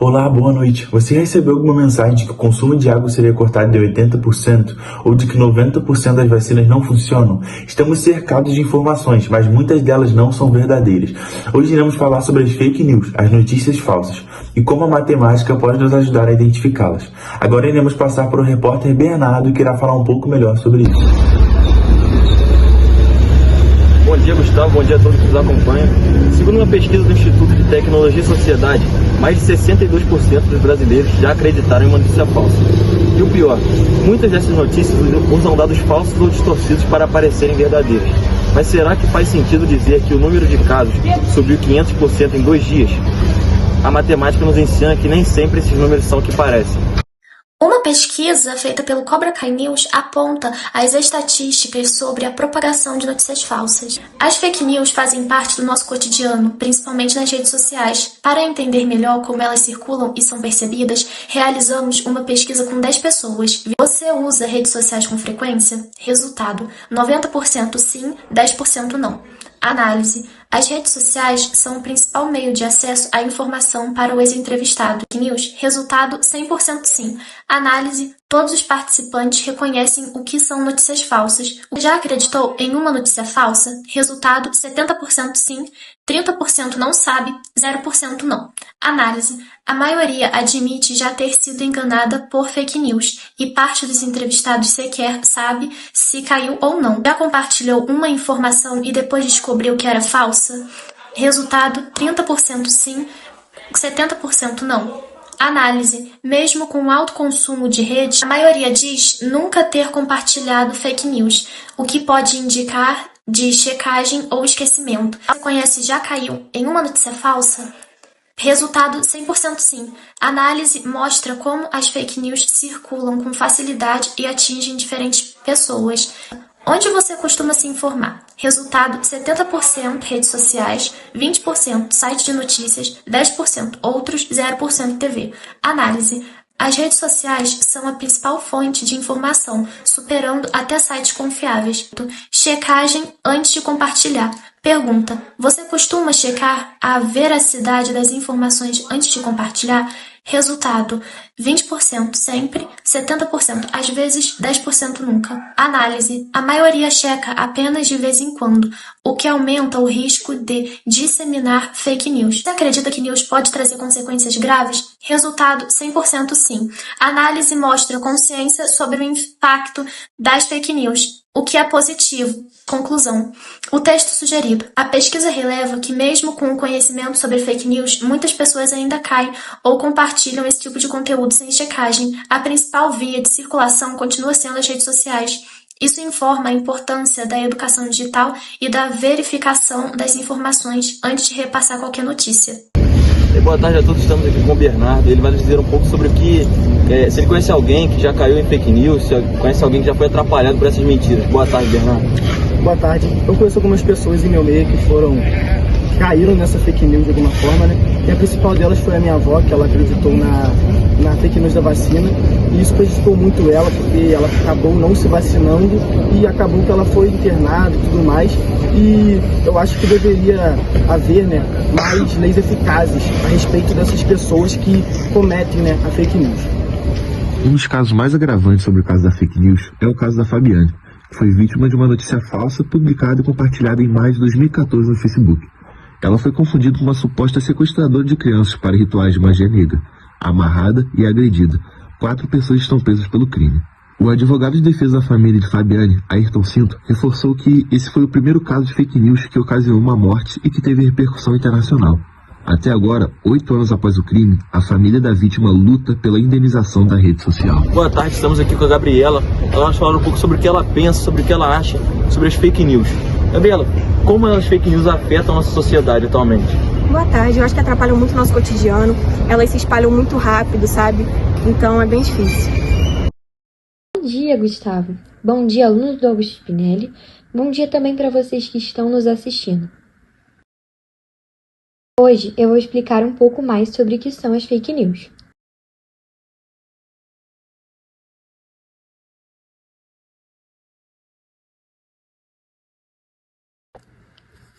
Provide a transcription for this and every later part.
Olá, boa noite. Você recebeu alguma mensagem de que o consumo de água seria cortado de 80% ou de que 90% das vacinas não funcionam? Estamos cercados de informações, mas muitas delas não são verdadeiras. Hoje iremos falar sobre as fake news, as notícias falsas, e como a matemática pode nos ajudar a identificá-las. Agora iremos passar para o repórter Bernardo, que irá falar um pouco melhor sobre isso. Bom dia, Gustavo. Bom dia a todos que nos acompanham. Segundo uma pesquisa do Instituto de Tecnologia e Sociedade, mais de 62% dos brasileiros já acreditaram em uma notícia falsa. E o pior, muitas dessas notícias usam dados falsos ou distorcidos para parecerem verdadeiros. Mas será que faz sentido dizer que o número de casos subiu 500% em 2 dias? A matemática nos ensina que nem sempre esses números são o que parecem. Uma pesquisa feita pelo Cobra Kai News aponta as estatísticas sobre a propagação de notícias falsas. As fake news fazem parte do nosso cotidiano, principalmente nas redes sociais. Para entender melhor como elas circulam e são percebidas, realizamos uma pesquisa com 10 pessoas. Você usa redes sociais com frequência? Resultado: 90% sim, 10% não. Análise: as redes sociais são o principal meio de acesso à informação para o ex-entrevistado. News: resultado 100% sim. Análise: todos os participantes reconhecem o que são notícias falsas. Já acreditou em uma notícia falsa? Resultado: 70% sim, 30% não sabe, 0% não. Análise: a maioria admite já ter sido enganada por fake news e parte dos entrevistados sequer sabe se caiu ou não. Já compartilhou uma informação e depois descobriu que era falsa? Resultado: 30% sim, 70% não. Análise: mesmo com alto consumo de rede, a maioria diz nunca ter compartilhado fake news, o que pode indicar de checagem ou esquecimento. Você conhece já caiu em uma notícia falsa? Resultado: 100% sim. Análise mostra como as fake news circulam com facilidade e atingem diferentes pessoas. Onde você costuma se informar? Resultado: 70% redes sociais, 20% site de notícias, 10% outros, 0% TV. Análise: as redes sociais são a principal fonte de informação, superando até sites confiáveis. Checagem antes de compartilhar. Pergunta: você costuma checar a veracidade das informações antes de compartilhar? Resultado: 20% sempre, 70% às vezes, 10% nunca. Análise: a maioria checa apenas de vez em quando, o que aumenta o risco de disseminar fake news. Você acredita que news pode trazer consequências graves? Resultado: 100% sim. A análise mostra consciência sobre o impacto das fake news, o que é positivo. Conclusão: o texto sugerido. A pesquisa releva que mesmo com o conhecimento sobre fake news, muitas pessoas ainda caem ou compartilham esse tipo de conteúdo sem checagem. A principal via de circulação continua sendo as redes sociais. Isso informa a importância da educação digital e da verificação das informações antes de repassar qualquer notícia. Boa tarde a todos, estamos aqui com o Bernardo. Ele vai nos dizer um pouco sobre o que, se ele conhece alguém que já caiu em fake news, se conhece alguém que já foi atrapalhado por essas mentiras. Boa tarde, Bernardo. Boa tarde. Eu conheço algumas pessoas em meu meio que caíram nessa fake news de alguma forma, né? E a principal delas foi a minha avó, que ela acreditou na fake news da vacina. E isso prejudicou muito ela, porque ela acabou não se vacinando e acabou que ela foi internada e tudo mais. E eu acho que deveria haver, né, mais leis eficazes a respeito dessas pessoas que cometem, né, a fake news. Um dos casos mais agravantes sobre o caso da fake news é o caso da Fabiane, que foi vítima de uma notícia falsa publicada e compartilhada em maio de 2014 no Facebook. Ela foi confundida com uma suposta sequestradora de crianças para rituais de magia negra, amarrada e agredida. 4 pessoas estão presas pelo crime. O advogado de defesa da família de Fabiane, Ayrton Cinto, reforçou que esse foi o primeiro caso de fake news que ocasionou uma morte e que teve repercussão internacional. Até agora, 8 anos após o crime, a família da vítima luta pela indenização da rede social. Boa tarde, estamos aqui com a Gabriela. Ela vai falar um pouco sobre o que ela pensa, sobre o que ela acha sobre as fake news. Gabriela, como as fake news afetam a nossa sociedade atualmente? Boa tarde, eu acho que atrapalham muito o nosso cotidiano, elas se espalham muito rápido, sabe? Então é bem difícil. Bom dia, Gustavo. Bom dia, alunos do Augusto Spinelli. Bom dia também para vocês que estão nos assistindo. Hoje eu vou explicar um pouco mais sobre o que são as fake news.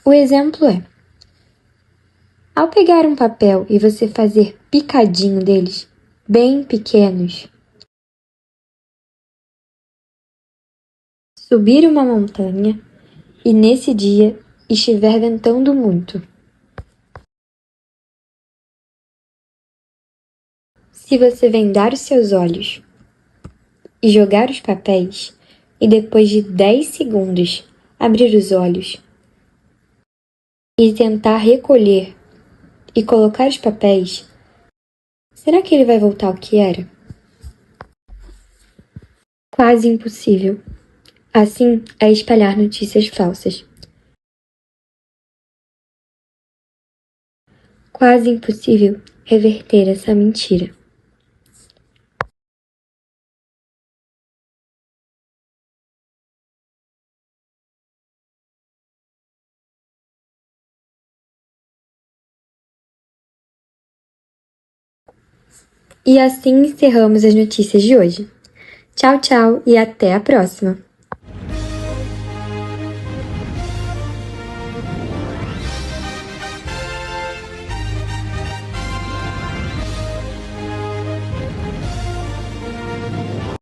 O exemplo é: Ao pegar um papel e você fazer picadinho deles, bem pequenos, subir uma montanha e nesse dia estiver ventando muito. Se você vendar os seus olhos e jogar os papéis, e depois de 10 segundos abrir os olhos e tentar recolher e colocar os papéis, será que ele vai voltar ao que era? Quase impossível. Assim é espalhar notícias falsas. Quase impossível reverter essa mentira. E assim encerramos as notícias de hoje. Tchau, tchau e até a próxima!